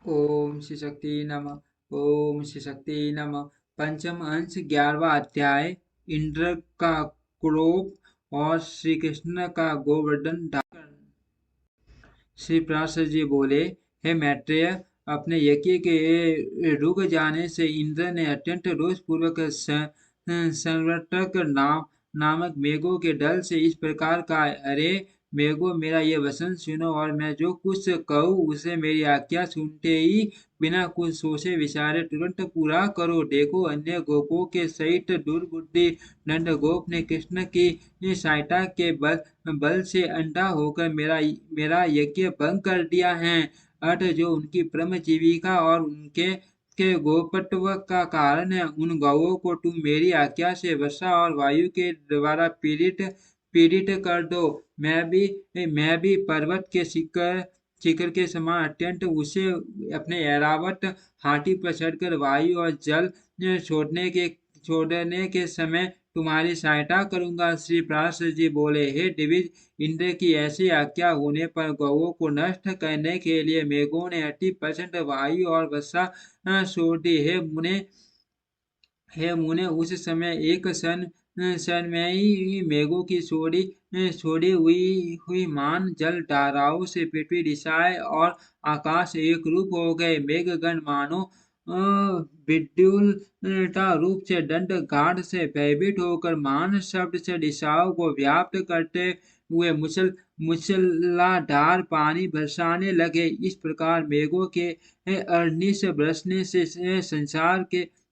ओम श्री शक्ति नमः। ओम श्री शक्ति नमः। पंचम अंश 11वां अध्याय। इंद्र का क्रोध और श्री कृष्ण का गोवर्धन ढाकर। श्री पराशर जी बोले, हे मैत्रेय, अपने यज्ञ के रुक जाने से इंद्र ने अत्यंत रोष पूर्वक संवर्तक नामक मेघों के दल से इस प्रकार कहा, अरे मेघों, मेरा ये वचन सुनो और मैं जो कुछ कहूँ उसे मेरी आज्ञा सुनते ही बिना कुछ सोचे विचारे तुरंत पूरा करो। देखो, अन्य गोपों के सहित दुर्बुद्धि नंदगोप ने कृष्ण की सहायता के बल से अंधा होकर मेरा यज्ञ भंग कर दिया है। अतः जो उनकी ब्रह्म जीविका और उनके के गोपत्व का कारण है, उन गौओं को तुम मेरी आज्ञा से वर्षा और वायु के द्वारा पीड़ित पीड़ित कर दो। मैं भी पर्वत के शिखर शिखर के समान अत्यंत उसे अपने ऐरावत हाथी पर चढ़कर वायु और जल छोड़ने के समय तुम्हारी सहायता करूंगा। श्री पराशर जी बोले, हे दिविज, इंद्र की ऐसी आज्ञा होने पर गौओं को नष्ट करने के लिए मेघों ने अति प्रचंड वायु और वर्षा छोड़ दी। हे मुने, उस समय एक सन में ही मेघों की छोड़ी हुई मान जल धाराओं से पृथ्वी दिशाएं और आकाश एक रूप हो गए। मेघगण मानो विद्युल्ता रूप से दंड गाढ़ से भयभीत होकर मान शब्द से दिशाओं को व्याप्त करते हुए मूसलाधार पानी बरसाने लगे। इस प्रकार मेघों के अरनिश बरसने से संसार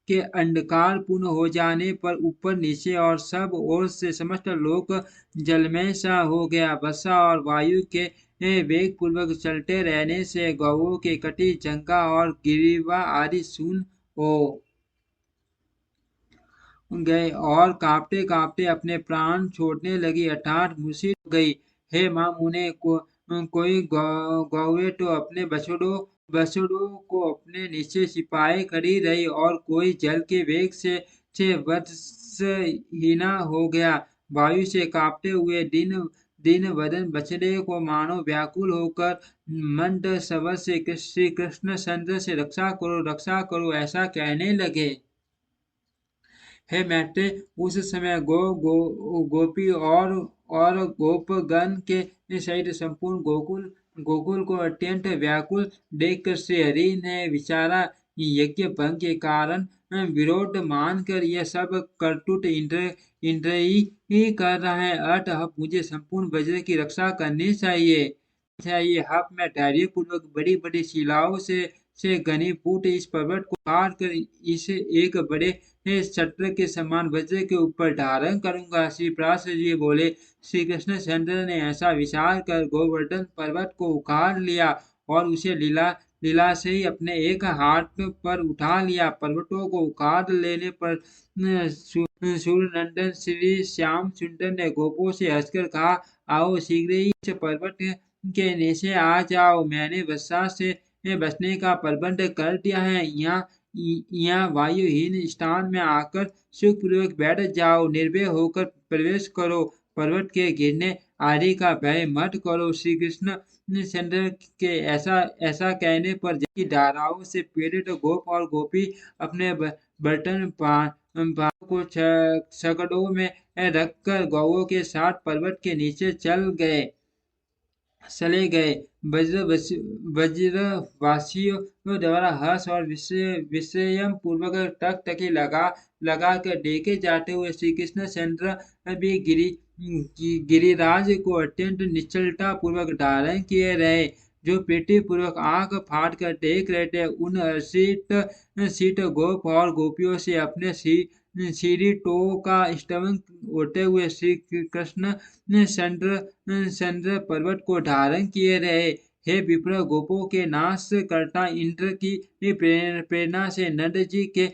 के अंधकार पूर्ण हो जाने पर ऊपर नीचे और सब ओर से समस्त लोक जलमय सा हो गया। वर्षा और वायु के वेग पूर्वक चलते रहने से गौओं के कटी, जंगा और गिरीवा आदि सुन हो गए और कांपते कांपते अपने प्राण छोड़ने लगी, अर्थात मूर्छित हो गई। हे माँ मुने, कोई गौएं तो अपने बछड़ों को अपने नीचे छिपाए खड़ी रही और कोई जल के वेग से वशहीना हो गया। वायु से कांपते हुए दिन वदन बछड़े को मानो व्याकुल होकर मंद स्वर से श्री कृष्ण चंद्र से रक्षा करो ऐसा कहने लगे। हे मैत्रेय, उस समय गोपी और गोपगण के सहित संपूर्ण गोकुल को अत्यंत व्याकुल देखकर श्री हरि ने विचारा, यज्ञ भंग के कारण विरोध मानकर यह सब करतूत इंद्र ही कर रहा है। अतः अब मुझे संपूर्ण वज्र की रक्षा करनी चाहिए। अब मैं धैर्य पूर्वक बड़ी बड़ी शिलाओं से घनीभूत इस पर्वत को काट कर इसे एक बड़े छत्र के समान वज्र के ऊपर धारण करूंगा। श्री पराशर जी बोले, श्री कृष्ण चंद्र ने ऐसा विचार कर गोवर्धन पर्वत को उखाड़ लिया और उसे लीला से ही अपने एक हाथ पर उठा लिया। पर्वतों को उखाड़ लेने पर सूर्यनंदन श्री श्याम सुंदर ने गोपों से हंसकर कहा, आओ शीघ्र ही इस पर्वत के नीचे आ जाओ। मैंने वर्षा से बचने का प्रबंध कर दिया है। यहाँ वायुहीन स्थान में आकर सुखपूर्वक बैठ जाओ, निर्भय होकर प्रवेश करो, पर्वत के गिरने आदि का भय मत करो। श्री कृष्ण चंद्र के ऐसा कहने पर जल की धाराओं से पीड़ित गोप और गोपी अपने बर्तन को छकड़ों में रखकर गौओं के साथ पर्वत के नीचे चले गए। ब्रजवासियों द्वारा हर्ष और विस्मय पूर्वक टकटकी लगा कर देखे जाते हुए श्री कृष्ण चंद्र भी गिरिराज को अत्यंत निश्चलता पूर्वक धारण किए रहे। जो प्रीति पूर्वक आंख फाड़ कर देख रहे थे, उन शीत गोप और गोपियों से अपने शिरीटों का स्तवन होते हुए श्री कृष्ण चंद्र पर्वत को धारण किए रहे। हे विप्र, गोपों के नाश करता इंद्र की प्रेरणा से नंद जी के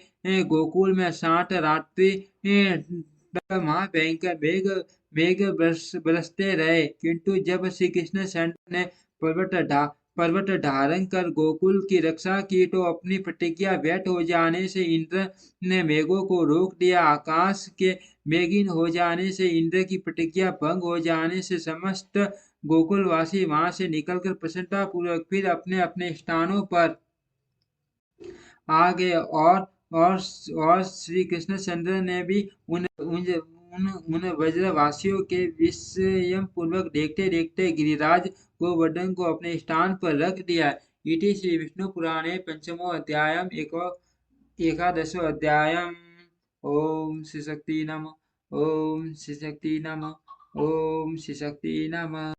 गोकुल में 7 रात्रि महाभयंकर मेघ बरसते रहे। किंतु जब श्री कृष्ण चंद्र ने पर्वत धारण कर गोकुल की रक्षा की तो अपनी प्रतिज्ञा व्यर्थ हो जाने से इंद्र ने मेघों को रोक दिया। आकाश के मेघहीन हो जाने से इंद्र की प्रतिज्ञा भंग हो जाने से समस्त गोकुलवासी वहां से निकलकर प्रसन्नता पूर्वक फिर अपने अपने स्थानों पर आ गए और श्री कृष्णचंद्र ने भी उन ब्रजवासियों के विस्मयपूर्वक देखते देखते गिरिराज गोवर्धन को अपने स्थान पर रख दिया। इति श्री विष्णु पुराणे पंचमो अध्यायम एकादशो अध्यायम। ओम श्री शक्ति नमः। ओम श्री शक्ति नमः। ओम श्री शक्ति नमः।